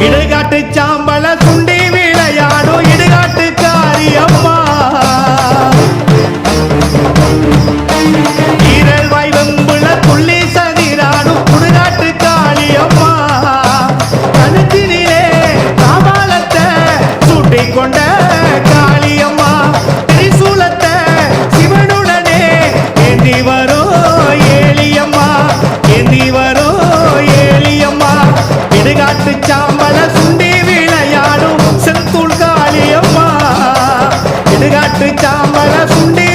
இடுகாட்டு சாம்பல சுண்டி விளையாடும் இடுகாட்டு காரியம்மா ஈரல் வாய் வெம்புல துள்ளி சதிராடும் குடுகாட்டு காளியம்மா கழுத்தினிலே காபாலத்தை சூட்டி கொண்ட காளியம்மா திரிசூலத்தை சிவனுடனே ஏந்தி வரும் ஏளியம்மா ஏந்தி வரும் ஏளியம்மா இடுகாட்டு சாம்பல சுண்டி விளையாடும் செந்தூள் காளியம்மா இடுகாட்டு சாம்பல சுண்டி